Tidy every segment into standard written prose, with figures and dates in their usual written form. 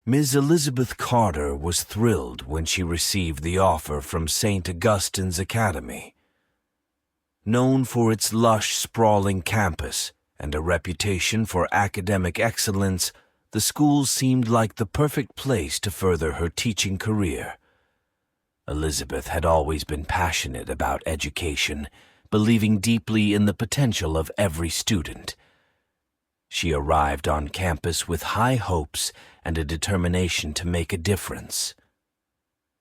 Ms. Elizabeth Carter was thrilled when she received the offer from St. Augustine's Academy. Known for its lush, sprawling campus and a reputation for academic excellence, the school seemed like the perfect place to further her teaching career. Elizabeth had always been passionate about education, believing deeply in the potential of every student. She arrived on campus with high hopes and a determination to make a difference.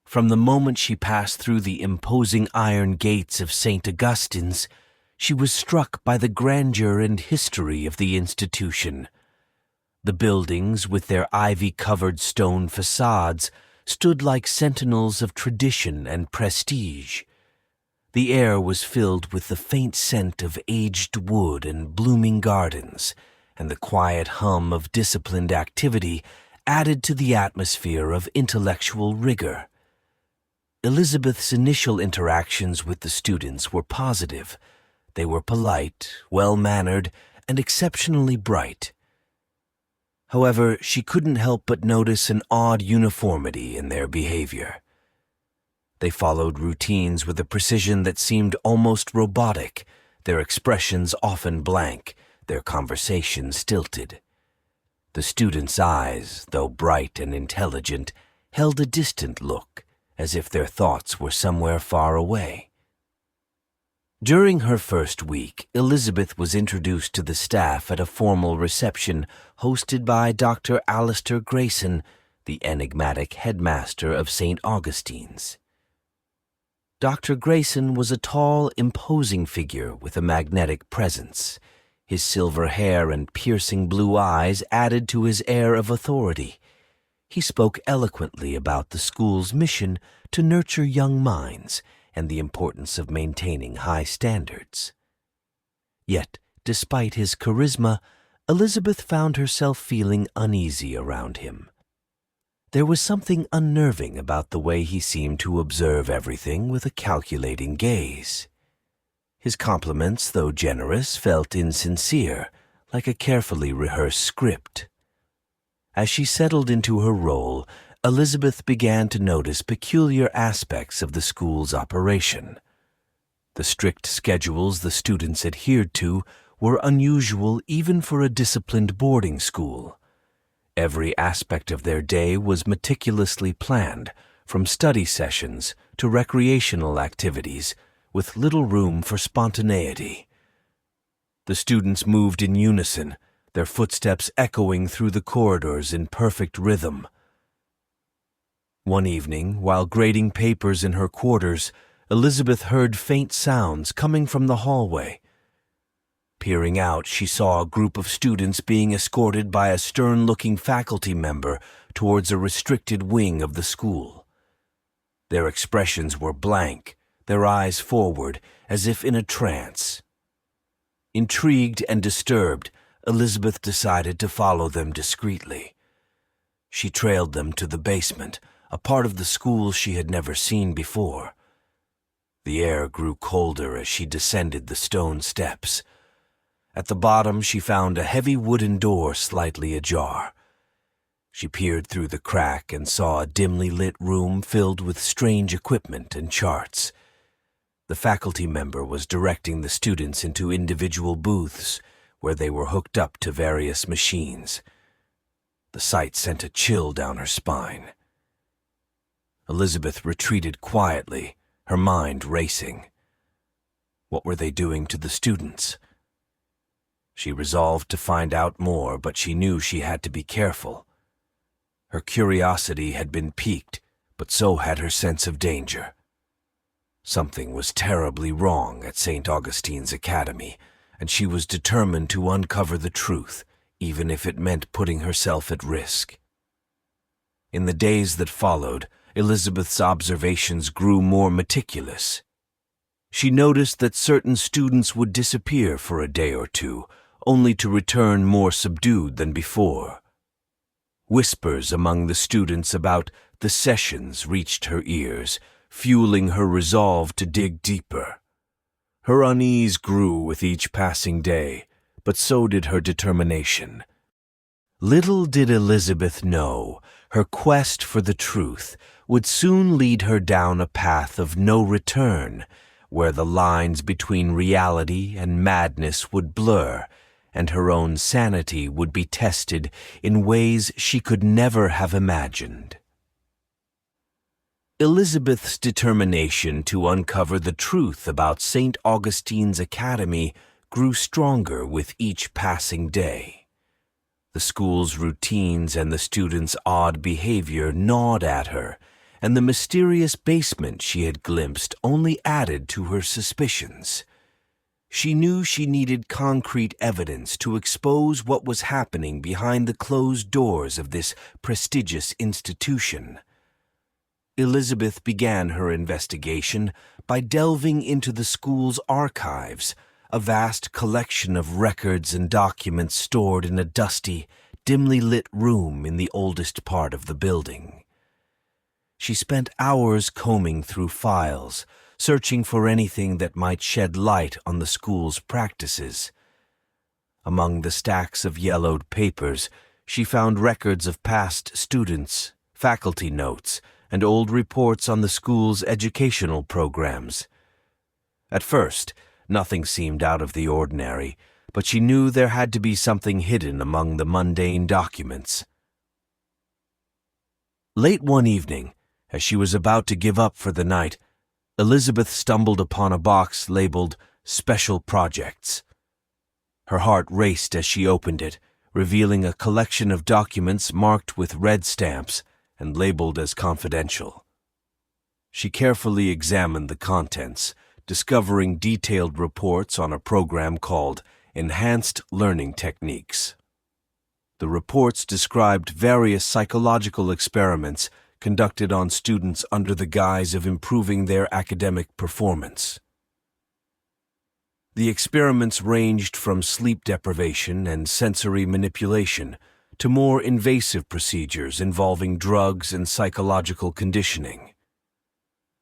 From the moment she passed through the imposing iron gates of St. Augustine's, she was struck by the grandeur and history of the institution. The buildings, with their ivy-covered stone facades, stood like sentinels of tradition and prestige. The air was filled with the faint scent of aged wood and blooming gardens, and the quiet hum of disciplined activity added to the atmosphere of intellectual rigor. Elizabeth's initial interactions with the students were positive. They were polite, well-mannered, and exceptionally bright. However, she couldn't help but notice an odd uniformity in their behavior. They followed routines with a precision that seemed almost robotic, their expressions often blank, their conversation stilted. The students' eyes, though bright and intelligent, held a distant look, as if their thoughts were somewhere far away. During her first week, Elizabeth was introduced to the staff at a formal reception hosted by Dr. Alistair Grayson, the enigmatic headmaster of St. Augustine's. Dr. Grayson was a tall, imposing figure with a magnetic presence. His silver hair and piercing blue eyes added to his air of authority. He spoke eloquently about the school's mission to nurture young minds and the importance of maintaining high standards. Yet, despite his charisma, Elizabeth found herself feeling uneasy around him. There was something unnerving about the way he seemed to observe everything with a calculating gaze. His compliments, though generous, felt insincere, like a carefully rehearsed script. As she settled into her role, Elizabeth began to notice peculiar aspects of the school's operation. The strict schedules the students adhered to were unusual even for a disciplined boarding school. Every aspect of their day was meticulously planned, from study sessions to recreational activities, with little room for spontaneity. The students moved in unison, their footsteps echoing through the corridors in perfect rhythm. One evening, while grading papers in her quarters, Elizabeth heard faint sounds coming from the hallway. Peering out, she saw a group of students being escorted by a stern-looking faculty member towards a restricted wing of the school. Their expressions were blank, their eyes forward, as if in a trance. Intrigued and disturbed, Elizabeth decided to follow them discreetly. She trailed them to the basement, a part of the school she had never seen before. The air grew colder as she descended the stone steps. At the bottom, she found a heavy wooden door slightly ajar. She peered through the crack and saw a dimly lit room filled with strange equipment and charts. The faculty member was directing the students into individual booths where they were hooked up to various machines. The sight sent a chill down her spine. Elizabeth retreated quietly, her mind racing. What were they doing to the students? She resolved to find out more, but she knew she had to be careful. Her curiosity had been piqued, but so had her sense of danger. Something was terribly wrong at St. Augustine's Academy, and she was determined to uncover the truth, even if it meant putting herself at risk. In the days that followed, Elizabeth's observations grew more meticulous. She noticed that certain students would disappear for a day or two, only to return more subdued than before. Whispers among the students about the sessions reached her ears, fueling her resolve to dig deeper. Her unease grew with each passing day, but so did her determination. Little did Elizabeth know her quest for the truth would soon lead her down a path of no return, where the lines between reality and madness would blur, and her own sanity would be tested in ways she could never have imagined. Elizabeth's determination to uncover the truth about St. Augustine's Academy grew stronger with each passing day. The school's routines and the students' odd behavior gnawed at her, and the mysterious basement she had glimpsed only added to her suspicions. She knew she needed concrete evidence to expose what was happening behind the closed doors of this prestigious institution. Elizabeth began her investigation by delving into the school's archives, a vast collection of records and documents stored in a dusty, dimly lit room in the oldest part of the building. She spent hours combing through files, searching for anything that might shed light on the school's practices. Among the stacks of yellowed papers, she found records of past students, faculty notes, and old reports on the school's educational programs. At first, nothing seemed out of the ordinary, but she knew there had to be something hidden among the mundane documents. Late one evening, as she was about to give up for the night, Elizabeth stumbled upon a box labeled Special Projects. Her heart raced as she opened it, revealing a collection of documents marked with red stamps and labeled as confidential. She carefully examined the contents, discovering detailed reports on a program called Enhanced Learning Techniques. The reports described various psychological experiments conducted on students under the guise of improving their academic performance. The experiments ranged from sleep deprivation and sensory manipulation to more invasive procedures involving drugs and psychological conditioning.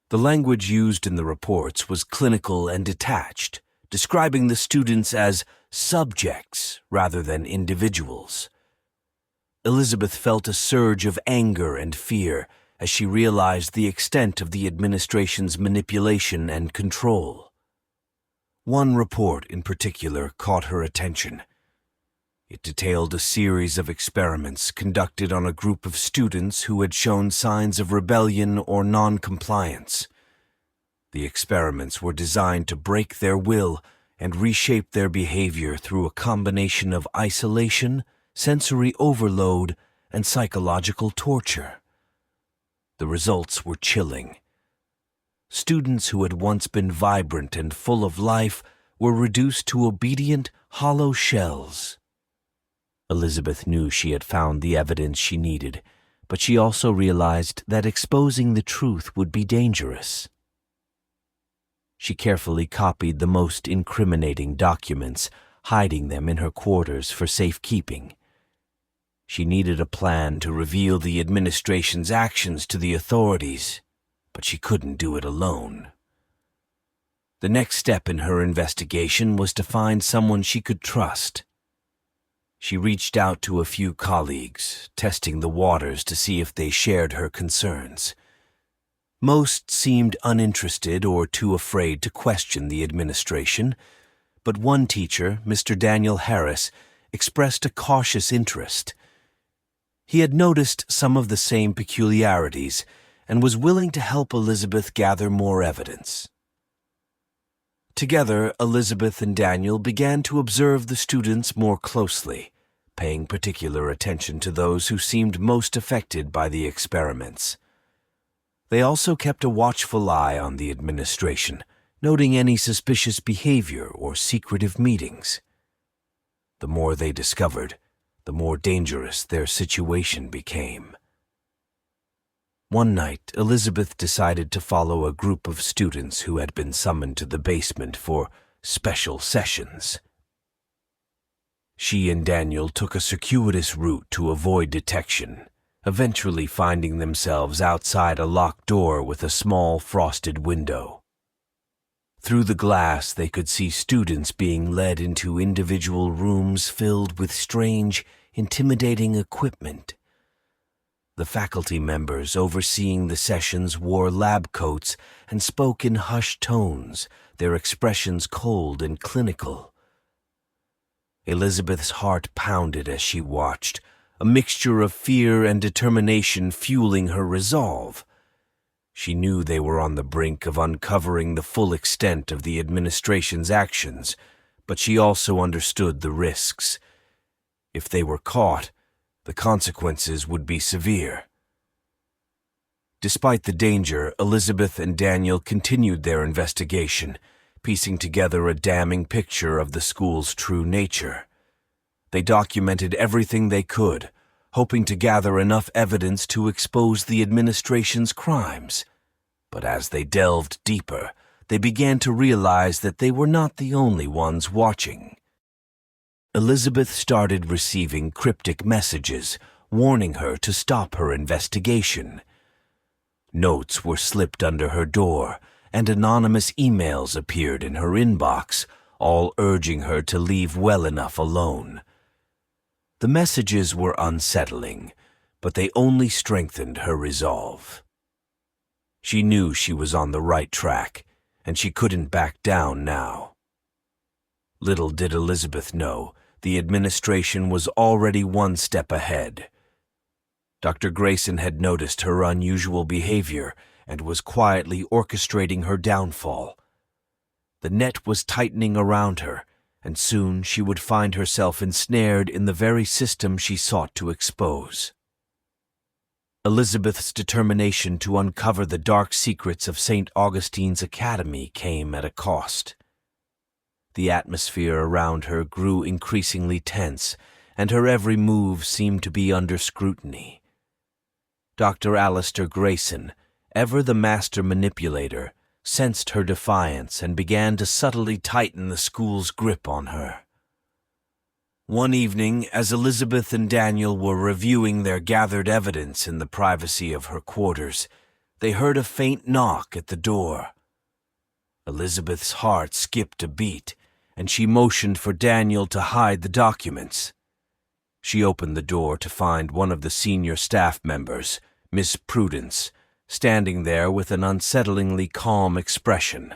The language used in the reports was clinical and detached, describing the students as subjects rather than individuals. Elizabeth felt a surge of anger and fear as she realized the extent of the administration's manipulation and control. One report in particular caught her attention. It detailed a series of experiments conducted on a group of students who had shown signs of rebellion or non-compliance. The experiments were designed to break their will and reshape their behavior through a combination of isolation, sensory overload, and psychological torture. The results were chilling. Students who had once been vibrant and full of life were reduced to obedient, hollow shells. Elizabeth knew she had found the evidence she needed, but she also realized that exposing the truth would be dangerous. She carefully copied the most incriminating documents, hiding them in her quarters for safekeeping. She needed a plan to reveal the administration's actions to the authorities, but she couldn't do it alone. The next step in her investigation was to find someone she could trust. She reached out to a few colleagues, testing the waters to see if they shared her concerns. Most seemed uninterested or too afraid to question the administration, but one teacher, Mr. Daniel Harris, expressed a cautious interest. He had noticed some of the same peculiarities and was willing to help Elizabeth gather more evidence. Together, Elizabeth and Daniel began to observe the students more closely, paying particular attention to those who seemed most affected by the experiments. They also kept a watchful eye on the administration, noting any suspicious behavior or secretive meetings. The more they discovered, the more dangerous their situation became. One night, Elizabeth decided to follow a group of students who had been summoned to the basement for special sessions. She and Daniel took a circuitous route to avoid detection, eventually finding themselves outside a locked door with a small frosted window. Through the glass, they could see students being led into individual rooms filled with strange, intimidating equipment. The faculty members overseeing the sessions wore lab coats and spoke in hushed tones, their expressions cold and clinical. Elizabeth's heart pounded as she watched, a mixture of fear and determination fueling her resolve. She knew they were on the brink of uncovering the full extent of the administration's actions, but she also understood the risks. If they were caught, the consequences would be severe. Despite the danger, Elizabeth and Daniel continued their investigation, piecing together a damning picture of the school's true nature. They documented everything they could, hoping to gather enough evidence to expose the administration's crimes. But as they delved deeper, they began to realize that they were not the only ones watching. Elizabeth started receiving cryptic messages, warning her to stop her investigation. Notes were slipped under her door, and anonymous emails appeared in her inbox, all urging her to leave well enough alone. The messages were unsettling, but they only strengthened her resolve. She knew she was on the right track, and she couldn't back down now. Little did Elizabeth know, the administration was already one step ahead. Dr. Grayson had noticed her unusual behavior and was quietly orchestrating her downfall. The net was tightening around her, and soon she would find herself ensnared in the very system she sought to expose. Elizabeth's determination to uncover the dark secrets of St. Augustine's Academy came at a cost. The atmosphere around her grew increasingly tense, and her every move seemed to be under scrutiny. Dr. Alistair Grayson, ever the master manipulator, sensed her defiance and began to subtly tighten the school's grip on her. One evening, as Elizabeth and Daniel were reviewing their gathered evidence in the privacy of her quarters, they heard a faint knock at the door. Elizabeth's heart skipped a beat, and she motioned for Daniel to hide the documents. She opened the door to find one of the senior staff members, Miss Prudence, standing there with an unsettlingly calm expression.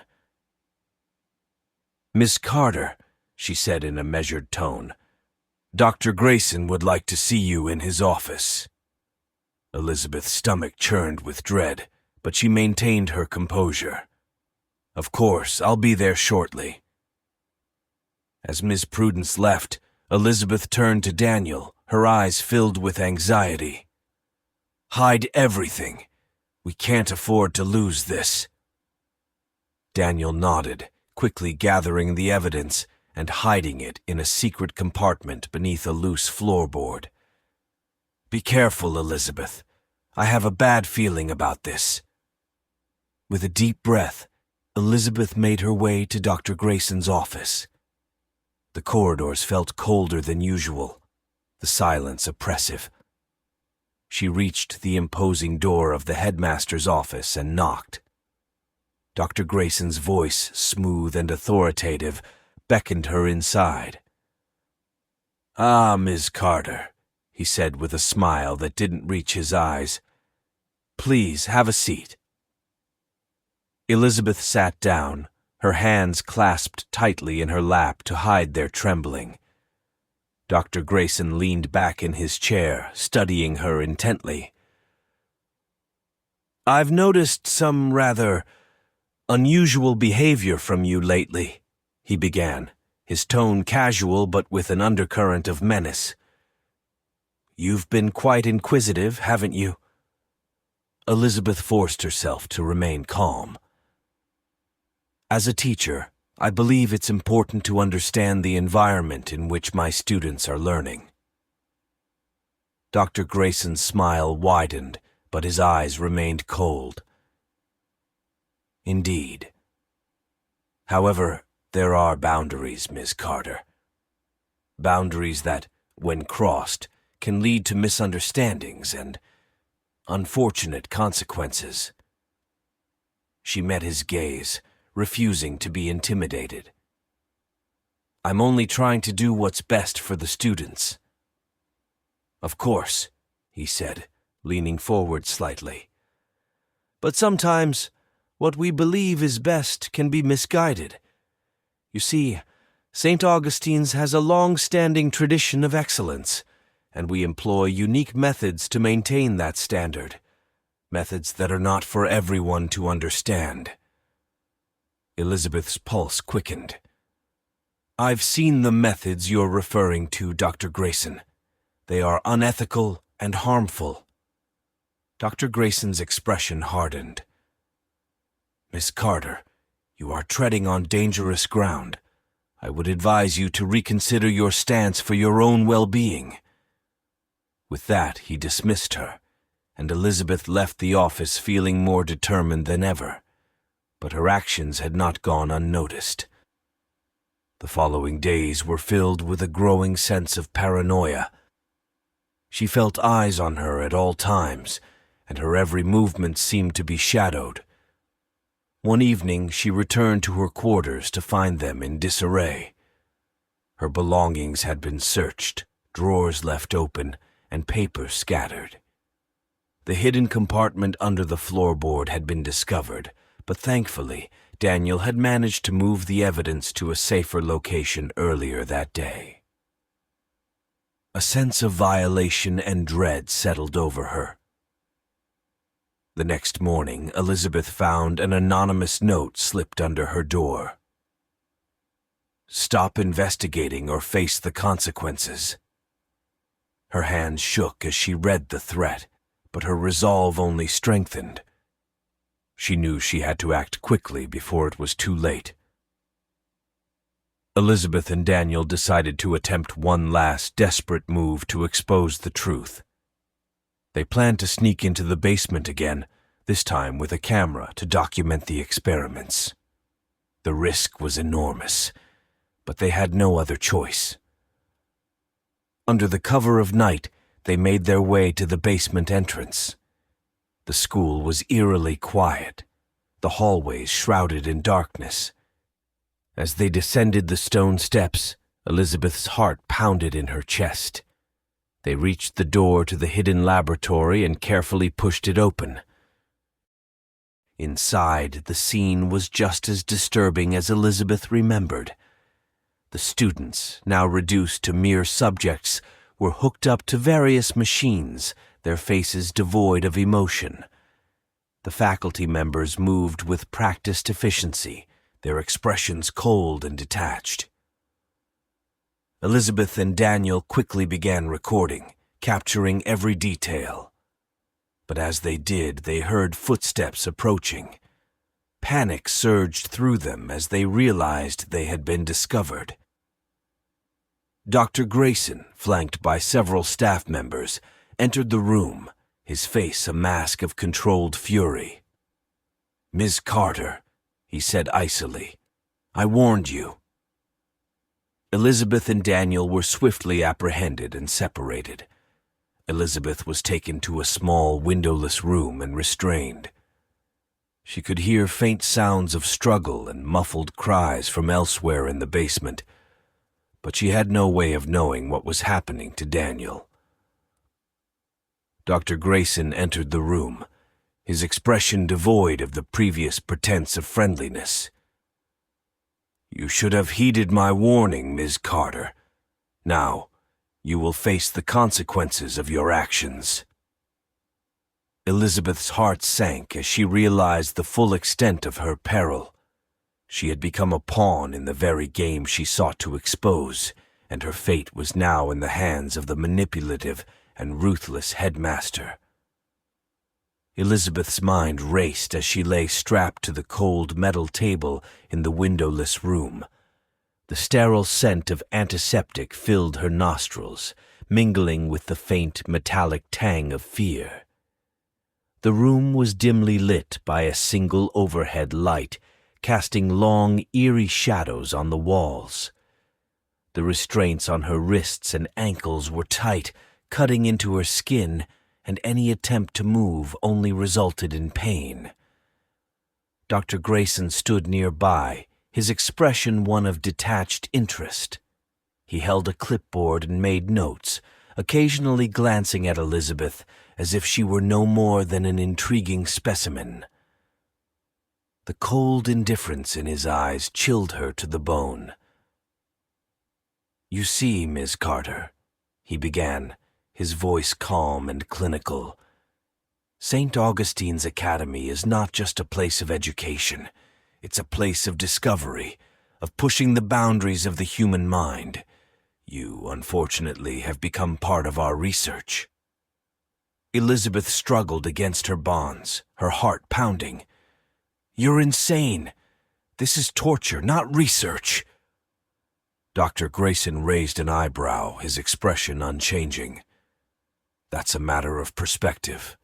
"Miss Carter," she said in a measured tone, "Dr. Grayson would like to see you in his office." Elizabeth's stomach churned with dread, but she maintained her composure. "Of course, I'll be there shortly." As Miss Prudence left, Elizabeth turned to Daniel, her eyes filled with anxiety. "Hide everything. We can't afford to lose this." Daniel nodded, quickly gathering the evidence and hiding it in a secret compartment beneath a loose floorboard. "Be careful, Elizabeth. I have a bad feeling about this." With a deep breath, Elizabeth made her way to Dr. Grayson's office. The corridors felt colder than usual, the silence oppressive. She reached the imposing door of the headmaster's office and knocked. Dr. Grayson's voice, smooth and authoritative, beckoned her inside. "Ah, Ms. Carter," he said with a smile that didn't reach his eyes. "Please have a seat." Elizabeth sat down, her hands clasped tightly in her lap to hide their trembling. Dr. Grayson leaned back in his chair, studying her intently. "I've noticed some rather unusual behavior from you lately," he began, his tone casual but with an undercurrent of menace. "You've been quite inquisitive, haven't you?" Elizabeth forced herself to remain calm. "As a teacher, I believe it's important to understand the environment in which my students are learning." Dr. Grayson's smile widened, but his eyes remained cold. "Indeed. However, there are boundaries, Ms. Carter. Boundaries that, when crossed, can lead to misunderstandings and unfortunate consequences." She met his gaze, refusing to be intimidated. "I'm only trying to do what's best for the students." "Of course," he said, leaning forward slightly. "But sometimes what we believe is best can be misguided. You see, St. Augustine's has a long-standing tradition of excellence, and we employ unique methods to maintain that standard, methods that are not for everyone to understand." Elizabeth's pulse quickened. "I've seen the methods you're referring to, Dr. Grayson. They are unethical and harmful." Dr. Grayson's expression hardened. "Miss Carter, you are treading on dangerous ground. I would advise you to reconsider your stance for your own well-being." With that, he dismissed her, and Elizabeth left the office feeling more determined than ever. But her actions had not gone unnoticed. The following days were filled with a growing sense of paranoia. She felt eyes on her at all times, and her every movement seemed to be shadowed. One evening she returned to her quarters to find them in disarray. Her belongings had been searched, drawers left open, and papers scattered. The hidden compartment under the floorboard had been discovered, but thankfully Daniel had managed to move the evidence to a safer location earlier that day. A sense of violation and dread settled over her. The next morning, Elizabeth found an anonymous note slipped under her door. "Stop investigating or face the consequences." Her hands shook as she read the threat, but her resolve only strengthened. She knew she had to act quickly before it was too late. Elizabeth and Daniel decided to attempt one last desperate move to expose the truth. They planned to sneak into the basement again, this time with a camera to document the experiments. The risk was enormous, but they had no other choice. Under the cover of night, they made their way to the basement entrance. The school was eerily quiet, the hallways shrouded in darkness. As they descended the stone steps, Elizabeth's heart pounded in her chest. They reached the door to the hidden laboratory and carefully pushed it open. Inside, the scene was just as disturbing as Elizabeth remembered. The students, now reduced to mere subjects, were hooked up to various machines, their faces devoid of emotion. The faculty members moved with practiced efficiency, their expressions cold and detached. Elizabeth and Daniel quickly began recording, capturing every detail. But as they did, they heard footsteps approaching. Panic surged through them as they realized they had been discovered. Dr. Grayson, flanked by several staff members, entered the room, his face a mask of controlled fury. "Ms. Carter," he said icily, "I warned you." Elizabeth and Daniel were swiftly apprehended and separated. Elizabeth was taken to a small, windowless room and restrained. She could hear faint sounds of struggle and muffled cries from elsewhere in the basement, but she had no way of knowing what was happening to Daniel. Dr. Grayson entered the room, his expression devoid of the previous pretense of friendliness. "You should have heeded my warning, Ms. Carter. Now, you will face the consequences of your actions." Elizabeth's heart sank as she realized the full extent of her peril. She had become a pawn in the very game she sought to expose, and her fate was now in the hands of the manipulative and ruthless headmaster. Elizabeth's mind raced as she lay strapped to the cold metal table in the windowless room. The sterile scent of antiseptic filled her nostrils, mingling with the faint metallic tang of fear. The room was dimly lit by a single overhead light, casting long, eerie shadows on the walls. The restraints on her wrists and ankles were tight, cutting into her skin, and any attempt to move only resulted in pain. Dr. Grayson stood nearby, his expression one of detached interest. He held a clipboard and made notes, occasionally glancing at Elizabeth as if she were no more than an intriguing specimen. The cold indifference in his eyes chilled her to the bone. "You see, Miss Carter," he began, his voice calm and clinical, "St. Augustine's Academy is not just a place of education. It's a place of discovery, of pushing the boundaries of the human mind. You, unfortunately, have become part of our research." Elizabeth struggled against her bonds, her heart pounding. "You're insane. This is torture, not research." Dr. Grayson raised an eyebrow, his expression unchanging. "That's a matter of perspective.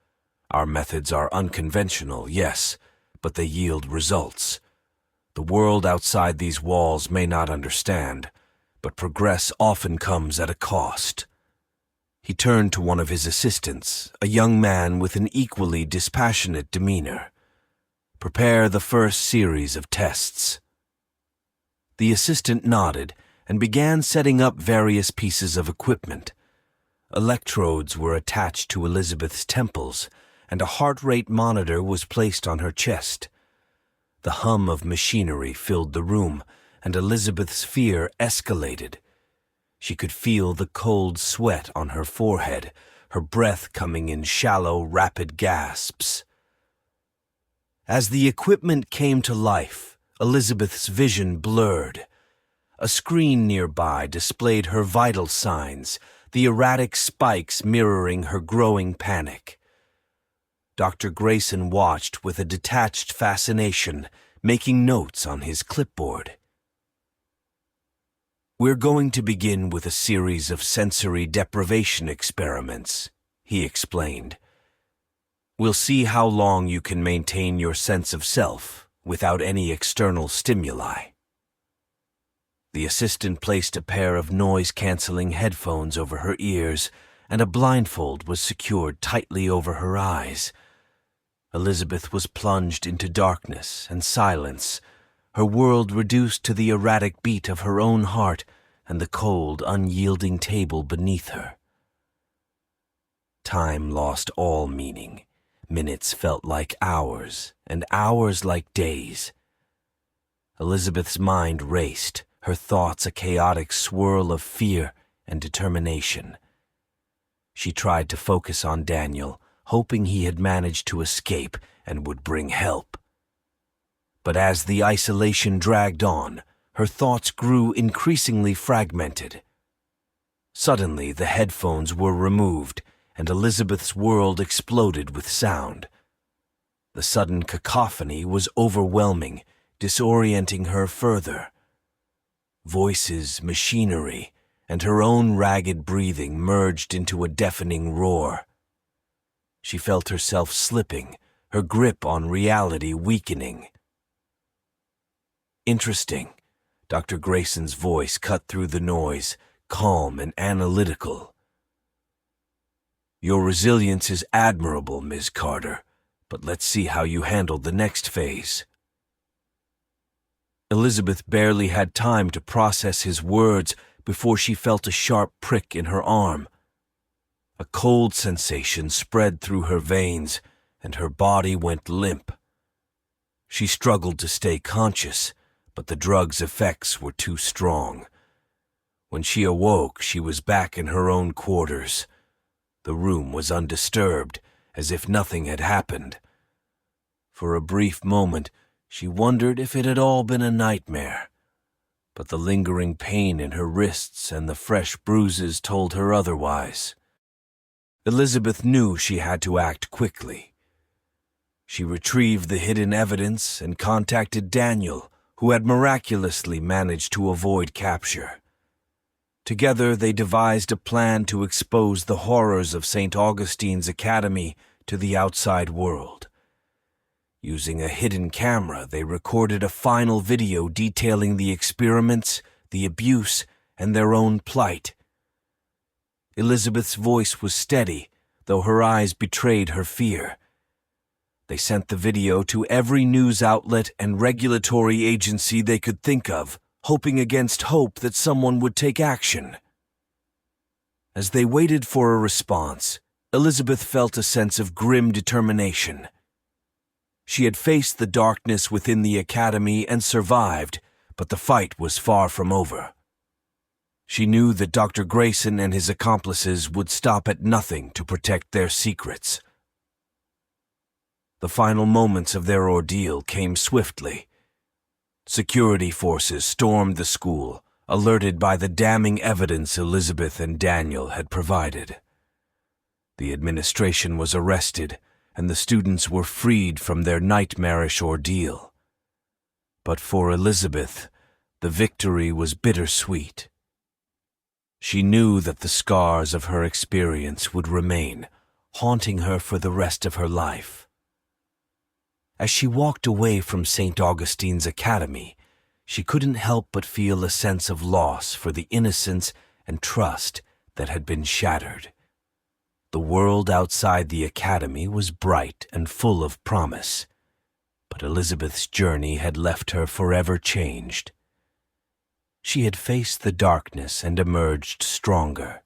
Our methods are unconventional, yes, but they yield results. The world outside these walls may not understand, but progress often comes at a cost." He turned to one of his assistants, a young man with an equally dispassionate demeanor. "Prepare the first series of tests." The assistant nodded and began setting up various pieces of equipment. Electrodes were attached to Elizabeth's temples, and a heart rate monitor was placed on her chest. The hum of machinery filled the room, and Elizabeth's fear escalated. She could feel the cold sweat on her forehead, her breath coming in shallow, rapid gasps. As the equipment came to life, Elizabeth's vision blurred. A screen nearby displayed her vital signs, the erratic spikes mirroring her growing panic. Dr. Grayson watched with a detached fascination, making notes on his clipboard. "We're going to begin with a series of sensory deprivation experiments," he explained. "We'll see how long you can maintain your sense of self without any external stimuli." The assistant placed a pair of noise-canceling headphones over her ears, and a blindfold was secured tightly over her eyes. Elizabeth was plunged into darkness and silence, her world reduced to the erratic beat of her own heart and the cold, unyielding table beneath her. Time lost all meaning. Minutes felt like hours, and hours like days. Elizabeth's mind raced, her thoughts a chaotic swirl of fear and determination. She tried to focus on Daniel, hoping he had managed to escape and would bring help. But as the isolation dragged on, her thoughts grew increasingly fragmented. Suddenly, the headphones were removed, and Elizabeth's world exploded with sound. The sudden cacophony was overwhelming, disorienting her further. Voices, machinery, and her own ragged breathing merged into a deafening roar. She felt herself slipping, her grip on reality weakening. "Interesting," Dr. Grayson's voice cut through the noise, calm and analytical. "Your resilience is admirable, Ms. Carter, but let's see how you handle the next phase." Elizabeth barely had time to process his words before she felt a sharp prick in her arm. A cold sensation spread through her veins, and her body went limp. She struggled to stay conscious, but the drug's effects were too strong. When she awoke, she was back in her own quarters. The room was undisturbed, as if nothing had happened. For a brief moment, she wondered if it had all been a nightmare, but the lingering pain in her wrists and the fresh bruises told her otherwise. Elizabeth knew she had to act quickly. She retrieved the hidden evidence and contacted Daniel, who had miraculously managed to avoid capture. Together they devised a plan to expose the horrors of St. Augustine's Academy to the outside world. Using a hidden camera, they recorded a final video detailing the experiments, the abuse, and their own plight. Elizabeth's voice was steady, though her eyes betrayed her fear. They sent the video to every news outlet and regulatory agency they could think of, hoping against hope that someone would take action. As they waited for a response, Elizabeth felt a sense of grim determination. She had faced the darkness within the academy and survived, but the fight was far from over. She knew that Dr. Grayson and his accomplices would stop at nothing to protect their secrets. The final moments of their ordeal came swiftly. Security forces stormed the school, alerted by the damning evidence Elizabeth and Daniel had provided. The administration was arrested, and the students were freed from their nightmarish ordeal. But for Elizabeth, the victory was bittersweet. She knew that the scars of her experience would remain, haunting her for the rest of her life. As she walked away from St. Augustine's Academy, she couldn't help but feel a sense of loss for the innocence and trust that had been shattered. The world outside the academy was bright and full of promise, but Elizabeth's journey had left her forever changed. She had faced the darkness and emerged stronger,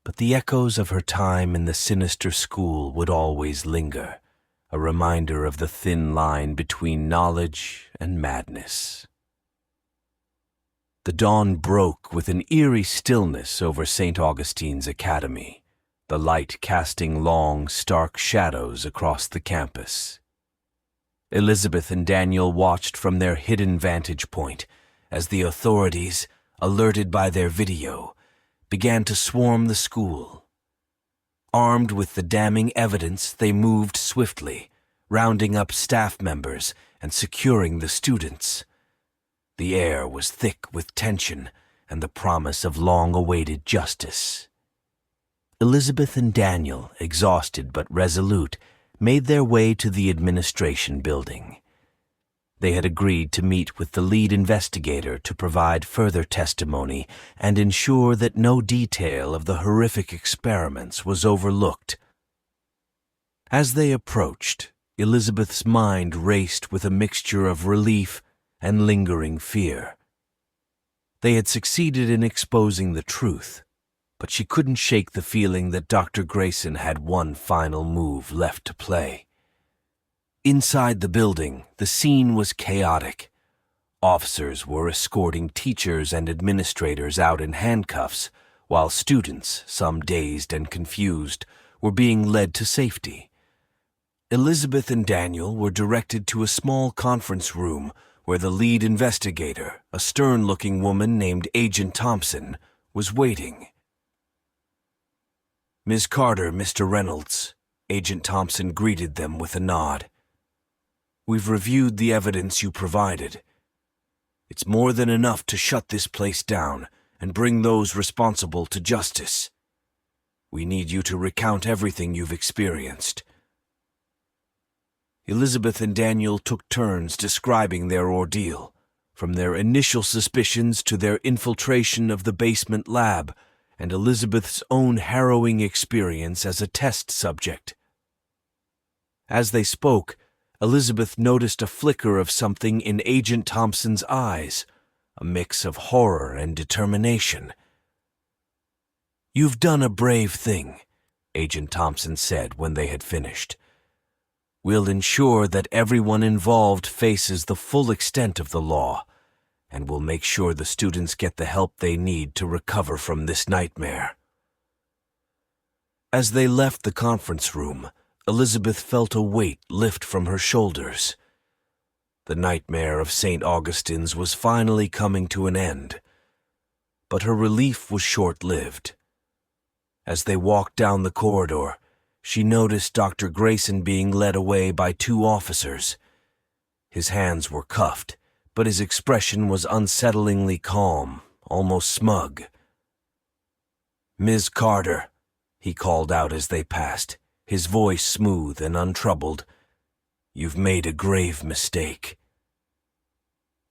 but the echoes of her time in the Sinister school would always linger, a reminder of the thin line between knowledge and madness. The dawn broke with an eerie stillness over St. Augustine's Academy, the light casting long, stark shadows across the campus. Elizabeth and Daniel watched from their hidden vantage point as the authorities, alerted by their video, began to swarm the school. Armed with the damning evidence, they moved swiftly, rounding up staff members and securing the students. The air was thick with tension and the promise of long-awaited justice. Elizabeth and Daniel, exhausted but resolute, made their way to the administration building. They had agreed to meet with the lead investigator to provide further testimony and ensure that no detail of the horrific experiments was overlooked. As they approached, Elizabeth's mind raced with a mixture of relief and lingering fear. They had succeeded in exposing the truth, but she couldn't shake the feeling that Dr. Grayson had one final move left to play. Inside the building, the scene was chaotic. Officers were escorting teachers and administrators out in handcuffs, while students, some dazed and confused, were being led to safety. Elizabeth and Daniel were directed to a small conference room where the lead investigator, a stern-looking woman named Agent Thompson, was waiting. "Ms. Carter, Mr. Reynolds," Agent Thompson greeted them with a nod. "We've reviewed the evidence you provided. It's more than enough to shut this place down and bring those responsible to justice. We need you to recount everything you've experienced." Elizabeth and Daniel took turns describing their ordeal, from their initial suspicions to their infiltration of the basement lab, and Elizabeth's own harrowing experience as a test subject. As they spoke, Elizabeth noticed a flicker of something in Agent Thompson's eyes, a mix of horror and determination. "You've done a brave thing," Agent Thompson said when they had finished. "We'll ensure that everyone involved faces the full extent of the law, and we'll make sure the students get the help they need to recover from this nightmare." As they left the conference room, Elizabeth felt a weight lift from her shoulders. The nightmare of St. Augustine's was finally coming to an end, but her relief was short-lived. As they walked down the corridor, she noticed Dr. Grayson being led away by two officers. His hands were cuffed, but his expression was unsettlingly calm, almost smug. "Ms. Carter," he called out as they passed, his voice smooth and untroubled, "you've made a grave mistake."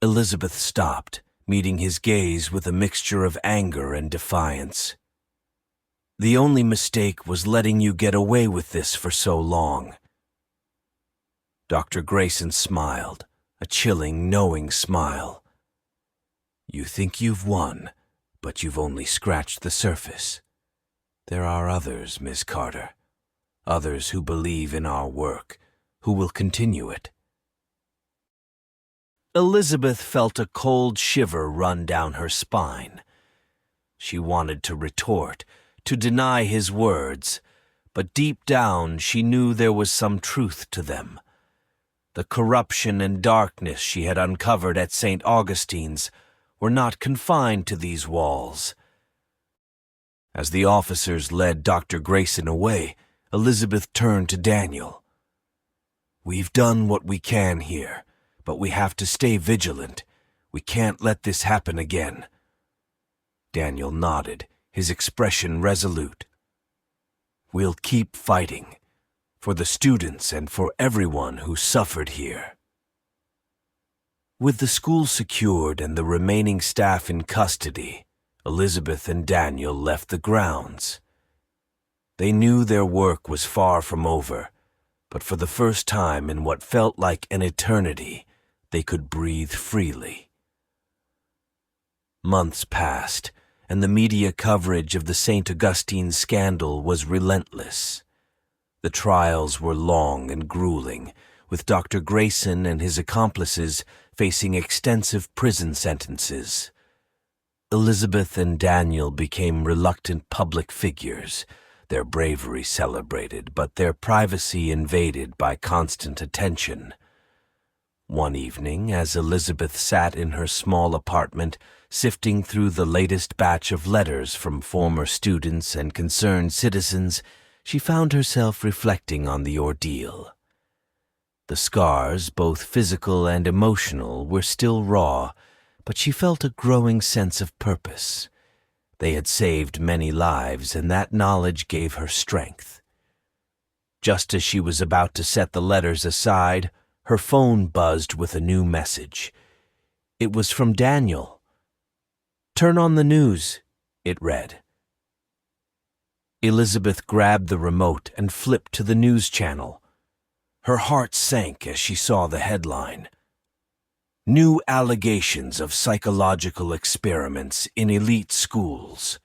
Elizabeth stopped, meeting his gaze with a mixture of anger and defiance. "The only mistake was letting you get away with this for so long." Dr. Grayson smiled, a chilling, knowing smile. "You think you've won, but you've only scratched the surface. There are others, Miss Carter. Others who believe in our work, who will continue it. Elizabeth felt a cold shiver run down her spine. She wanted to retort, to deny his words, but deep down she knew there was some truth to them. The corruption and darkness she had uncovered at St. Augustine's were not confined to these walls. As the officers led Dr. Grayson away, Elizabeth turned to Daniel. "We've done what we can here, but we have to stay vigilant. We can't let this happen again." Daniel nodded, his expression resolute. "We'll keep fighting, for the students and for everyone who suffered here." With the school secured and the remaining staff in custody, Elizabeth and Daniel left the grounds. They knew their work was far from over, but for the first time in what felt like an eternity, they could breathe freely. Months passed, and the media coverage of the St. Augustine scandal was relentless. The trials were long and grueling, with Dr. Grayson and his accomplices facing extensive prison sentences. Elizabeth and Daniel became reluctant public figures, their bravery celebrated, but their privacy invaded by constant attention. One evening, as Elizabeth sat in her small apartment, sifting through the latest batch of letters from former students and concerned citizens, she found herself reflecting on the ordeal. The scars, both physical and emotional, were still raw, but she felt a growing sense of purpose. They had saved many lives, and that knowledge gave her strength. Just as she was about to set the letters aside, her phone buzzed with a new message. It was from Daniel. "Turn on the news," it read. Elizabeth grabbed the remote and flipped to the news channel. Her heart sank as she saw the headline. "New allegations of psychological experiments in elite schools."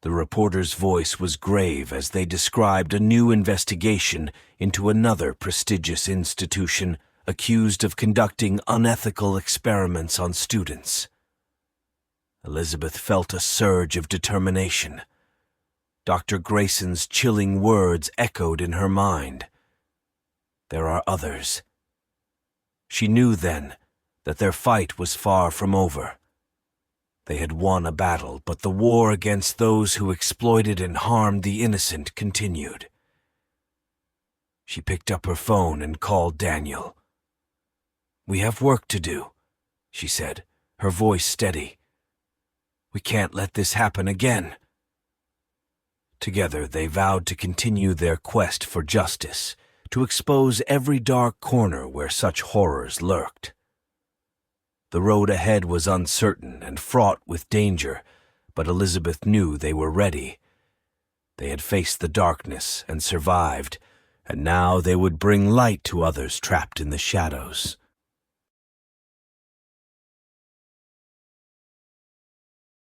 The reporter's voice was grave as they described a new investigation into another prestigious institution accused of conducting unethical experiments on students. Elizabeth felt a surge of determination. Dr. Grayson's chilling words echoed in her mind. There are others. She knew then that their fight was far from over. They had won a battle, but the war against those who exploited and harmed the innocent continued. She picked up her phone and called Daniel. "We have work to do," she said, her voice steady. "We can't let this happen again." Together they vowed to continue their quest for justice, to expose every dark corner where such horrors lurked. The road ahead was uncertain and fraught with danger, but Elizabeth knew they were ready. They had faced the darkness and survived, and now they would bring light to others trapped in the shadows.